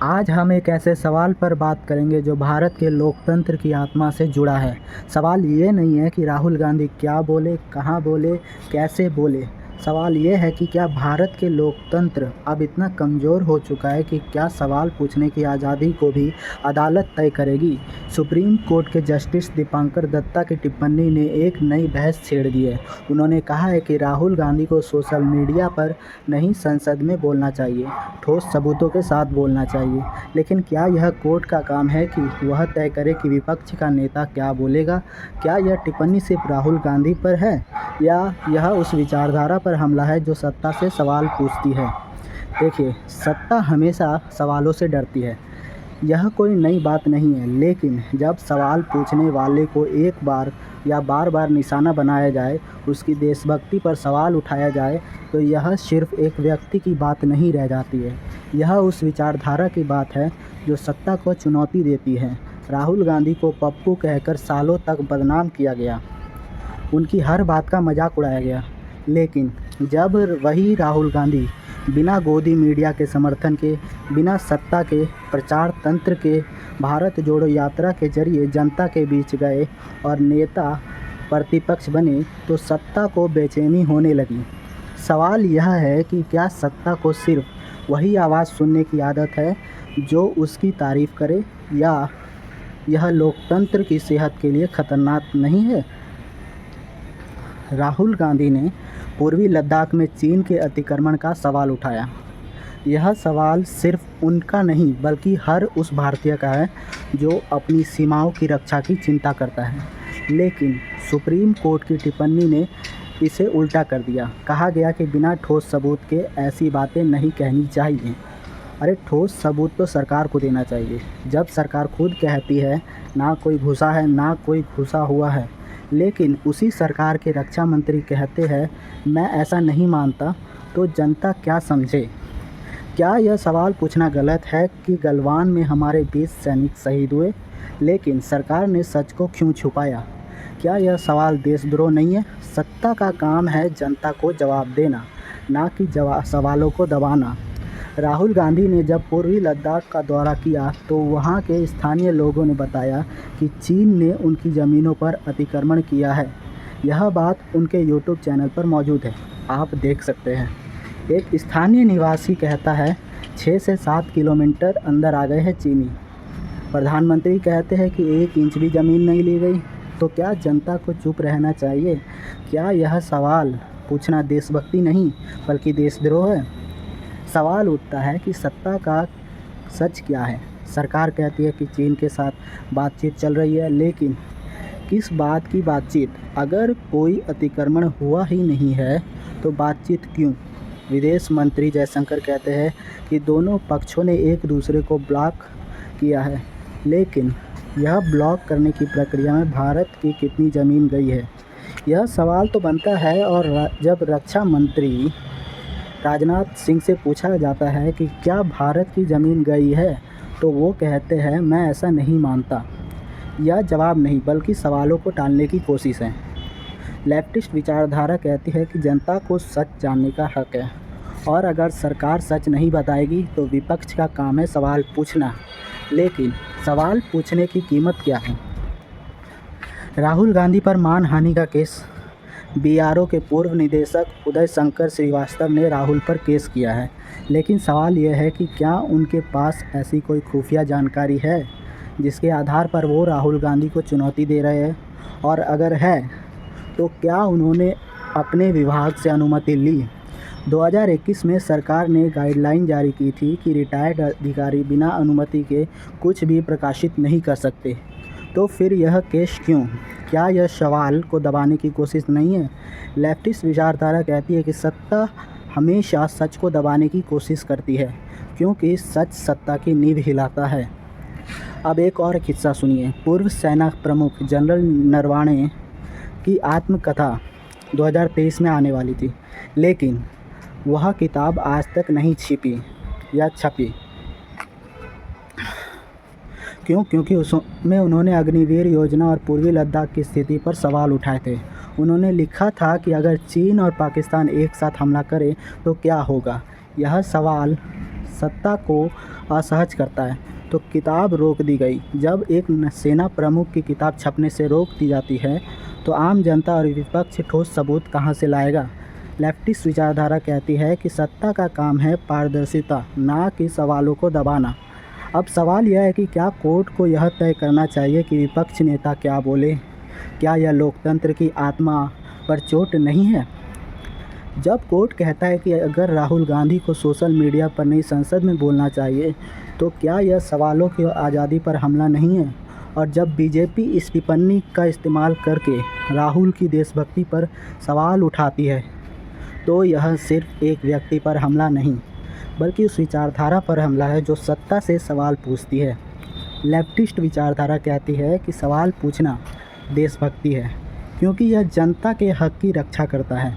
आज हम एक ऐसे सवाल पर बात करेंगे जो भारत के लोकतंत्र की आत्मा से जुड़ा है। सवाल ये नहीं है कि राहुल गांधी क्या बोले, कहाँ बोले, कैसे बोले। सवाल ये है कि क्या भारत के लोकतंत्र अब इतना कमज़ोर हो चुका है कि क्या सवाल पूछने की आज़ादी को भी अदालत तय करेगी। सुप्रीम कोर्ट के जस्टिस दीपांकर दत्ता की टिप्पणी ने एक नई बहस छेड़ दी है। उन्होंने कहा है कि राहुल गांधी को सोशल मीडिया पर नहीं, संसद में बोलना चाहिए, ठोस सबूतों के साथ बोलना चाहिए। लेकिन क्या यह कोर्ट का काम है कि वह तय करे कि विपक्ष का नेता क्या बोलेगा? क्या यह टिप्पणी सिर्फ राहुल गांधी पर है या यह उस विचारधारा पर हमला है जो सत्ता से सवाल पूछती है? देखिए, सत्ता हमेशा सवालों से डरती है। यह कोई नई बात नहीं है, लेकिन जब सवाल पूछने वाले को एक बार या बार बार निशाना बनाया जाए, उसकी देशभक्ति पर सवाल उठाया जाए, तो यह सिर्फ एक व्यक्ति की बात नहीं रह जाती है। यह उस विचारधारा की बात है जो सत्ता को चुनौती देती है। राहुल गांधी को पप्पू कहकर सालों तक बदनाम किया गया, उनकी हर बात का मजाक उड़ाया गया। लेकिन जब वही राहुल गांधी बिना गोदी मीडिया के समर्थन के, बिना सत्ता के प्रचार तंत्र के, भारत जोड़ो यात्रा के जरिए जनता के बीच गए और नेता प्रतिपक्ष बने, तो सत्ता को बेचैनी होने लगी। सवाल यह है कि क्या सत्ता को सिर्फ वही आवाज़ सुनने की आदत है जो उसकी तारीफ करे, या यह लोकतंत्र की सेहत के लिए खतरनाक नहीं है? राहुल गांधी ने पूर्वी लद्दाख में चीन के अतिक्रमण का सवाल उठाया। यह सवाल सिर्फ उनका नहीं बल्कि हर उस भारतीय का है जो अपनी सीमाओं की रक्षा की चिंता करता है। लेकिन सुप्रीम कोर्ट की टिप्पणी ने इसे उल्टा कर दिया। कहा गया कि बिना ठोस सबूत के ऐसी बातें नहीं कहनी चाहिए। अरे, ठोस सबूत तो सरकार को देना चाहिए। जब सरकार खुद कहती है ना कोई घुसा है, ना कोई घुसा हुआ है, लेकिन उसी सरकार के रक्षा मंत्री कहते हैं मैं ऐसा नहीं मानता, तो जनता क्या समझे? क्या यह सवाल पूछना गलत है कि गलवान में हमारे 20 सैनिक शहीद हुए, लेकिन सरकार ने सच को क्यों छुपाया? क्या यह सवाल देशद्रोह नहीं है? सत्ता का काम है जनता को जवाब देना, ना कि सवालों को दबाना। राहुल गांधी ने जब पूर्वी लद्दाख का दौरा किया तो वहां के स्थानीय लोगों ने बताया कि चीन ने उनकी ज़मीनों पर अतिक्रमण किया है। यह बात उनके यूट्यूब चैनल पर मौजूद है, आप देख सकते हैं। एक स्थानीय निवासी कहता है 6 से 7 किलोमीटर अंदर आ गए हैं चीनी। प्रधानमंत्री कहते हैं कि 1 इंच भी ज़मीन नहीं ली गई। तो क्या जनता को चुप रहना चाहिए? क्या यह सवाल पूछना देशभक्ति नहीं बल्कि देशद्रोह है? सवाल उठता है कि सत्ता का सच क्या है। सरकार कहती है कि चीन के साथ बातचीत चल रही है, लेकिन किस बात की बातचीत? अगर कोई अतिक्रमण हुआ ही नहीं है तो बातचीत क्यों? विदेश मंत्री जयशंकर कहते हैं कि दोनों पक्षों ने एक दूसरे को ब्लॉक किया है, लेकिन यह ब्लॉक करने की प्रक्रिया में भारत की कितनी ज़मीन गई है? यह सवाल तो बनता है। और जब रक्षा मंत्री राजनाथ सिंह से पूछा जाता है कि क्या भारत की ज़मीन गई है, तो वो कहते हैं मैं ऐसा नहीं मानता। यह जवाब नहीं बल्कि सवालों को टालने की कोशिश है। लेफ्टिस्ट विचारधारा कहती है कि जनता को सच जानने का हक है, और अगर सरकार सच नहीं बताएगी तो विपक्ष का काम है सवाल पूछना। लेकिन सवाल पूछने की कीमत क्या है? राहुल गांधी पर मानहानि का केस। बीआरओ के पूर्व निदेशक उदय शंकर श्रीवास्तव ने राहुल पर केस किया है, लेकिन सवाल यह है कि क्या उनके पास ऐसी कोई खुफिया जानकारी है जिसके आधार पर वो राहुल गांधी को चुनौती दे रहे हैं? और अगर है तो क्या उन्होंने अपने विभाग से अनुमति ली? 2021 में सरकार ने गाइडलाइन जारी की थी कि रिटायर्ड अधिकारी बिना अनुमति के कुछ भी प्रकाशित नहीं कर सकते। तो फिर यह केस क्यों? क्या यह सवाल को दबाने की कोशिश नहीं है? लेफ्टिस्ट विचारधारा कहती है कि सत्ता हमेशा सच को दबाने की कोशिश करती है, क्योंकि सच सत्ता की नींव हिलाता है। अब एक और किस्सा सुनिए। पूर्व सेना प्रमुख जनरल नरवाणे की आत्मकथा 2023 में आने वाली थी, लेकिन वह किताब आज तक नहीं छिपी या छपी। क्यों? क्योंकि उसमें उन्होंने अग्निवीर योजना और पूर्वी लद्दाख की स्थिति पर सवाल उठाए थे। उन्होंने लिखा था कि अगर चीन और पाकिस्तान एक साथ हमला करें तो क्या होगा। यह सवाल सत्ता को असहज करता है तो किताब रोक दी गई। जब एक सेना प्रमुख की किताब छपने से रोक दी जाती है तो आम जनता और विपक्ष ठोस सबूत कहाँ से लाएगा। लेफ्टिस्ट विचारधारा कहती है कि सत्ता का काम है पारदर्शिता, ना कि सवालों को दबाना। अब सवाल यह है कि क्या कोर्ट को यह तय करना चाहिए कि विपक्ष नेता क्या बोले? क्या यह लोकतंत्र की आत्मा पर चोट नहीं है? जब कोर्ट कहता है कि अगर राहुल गांधी को सोशल मीडिया पर नहीं संसद में बोलना चाहिए तो क्या यह सवालों की आज़ादी पर हमला नहीं है? और जब बीजेपी इस टिप्पणी का इस्तेमाल करके राहुल की देशभक्ति पर सवाल उठाती है तो यह सिर्फ एक व्यक्ति पर हमला नहीं बल्कि उस विचारधारा पर हमला है जो सत्ता से सवाल पूछती है। लेफ्टिस्ट विचारधारा कहती है कि सवाल पूछना देशभक्ति है क्योंकि यह जनता के हक की रक्षा करता है।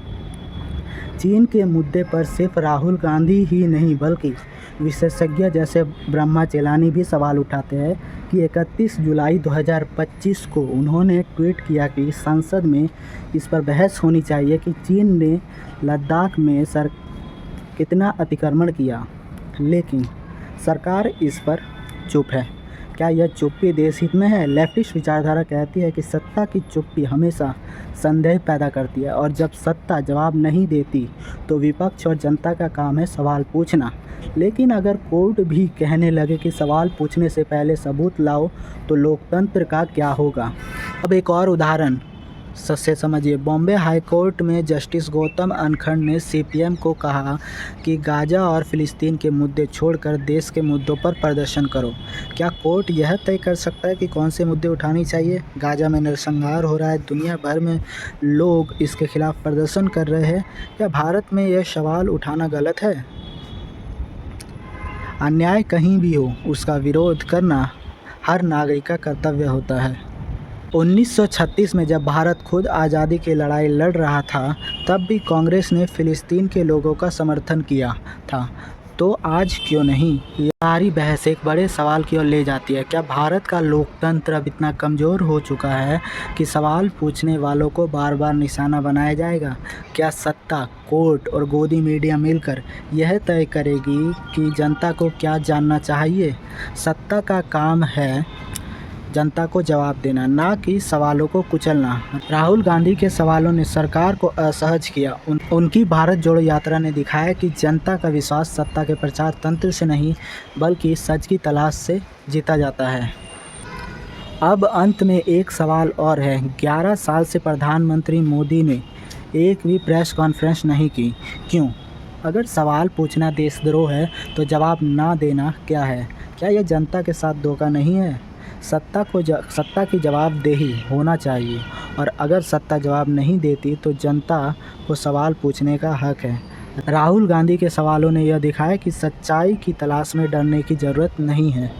चीन के मुद्दे पर सिर्फ राहुल गांधी ही नहीं बल्कि विशेषज्ञ जैसे ब्रह्मा चेलानी भी सवाल उठाते हैं कि 31 जुलाई 2025 को उन्होंने ट्वीट किया कि संसद में इस पर बहस होनी चाहिए कि चीन ने लद्दाख में कितना अतिक्रमण किया, लेकिन सरकार इस पर चुप है। क्या यह चुप्पी देश हित में है? लेफ्टिस्ट विचारधारा कहती है कि सत्ता की चुप्पी हमेशा संदेह पैदा करती है और जब सत्ता जवाब नहीं देती तो विपक्ष और जनता का काम है सवाल पूछना। लेकिन अगर कोर्ट भी कहने लगे कि सवाल पूछने से पहले सबूत लाओ तो लोकतंत्र का क्या होगा? अब एक और उदाहरण से समझिए। बॉम्बे हाई कोर्ट में जस्टिस गौतम अनखंड ने सीपीएम को कहा कि गाजा और फिलिस्तीन के मुद्दे छोड़कर देश के मुद्दों पर प्रदर्शन करो। क्या कोर्ट यह तय कर सकता है कि कौन से मुद्दे उठाने चाहिए? गाजा में नरसंहार हो रहा है, दुनिया भर में लोग इसके खिलाफ प्रदर्शन कर रहे हैं। क्या भारत में यह सवाल उठाना गलत है? अन्याय कहीं भी हो उसका विरोध करना हर नागरिक का कर्तव्य होता है। 1936 में जब भारत खुद आज़ादी की लड़ाई लड़ रहा था तब भी कांग्रेस ने फ़िलिस्तीन के लोगों का समर्थन किया था, तो आज क्यों नहीं? ये सारी बहस एक बड़े सवाल की ओर ले जाती है। क्या भारत का लोकतंत्र अब इतना कमज़ोर हो चुका है कि सवाल पूछने वालों को बार बार निशाना बनाया जाएगा? क्या सत्ता, कोर्ट और गोदी मीडिया मिलकर यह तय करेगी कि जनता को क्या जानना चाहिए? सत्ता का काम है जनता को जवाब देना, ना कि सवालों को कुचलना। राहुल गांधी के सवालों ने सरकार को असहज किया। उनकी भारत जोड़ो यात्रा ने दिखाया कि जनता का विश्वास सत्ता के प्रचार तंत्र से नहीं बल्कि सच की तलाश से जीता जाता है। अब अंत में एक सवाल और है। 11 साल से प्रधानमंत्री मोदी ने एक भी प्रेस कॉन्फ्रेंस नहीं की, क्यों? अगर सवाल पूछना देशद्रोह है तो जवाब ना देना क्या है? क्या यह जनता के साथ धोखा नहीं है? सत्ता की जवाबदेही होना चाहिए और अगर सत्ता जवाब नहीं देती तो जनता को सवाल पूछने का हक है। राहुल गांधी के सवालों ने यह दिखाया कि सच्चाई की तलाश में डरने की ज़रूरत नहीं है।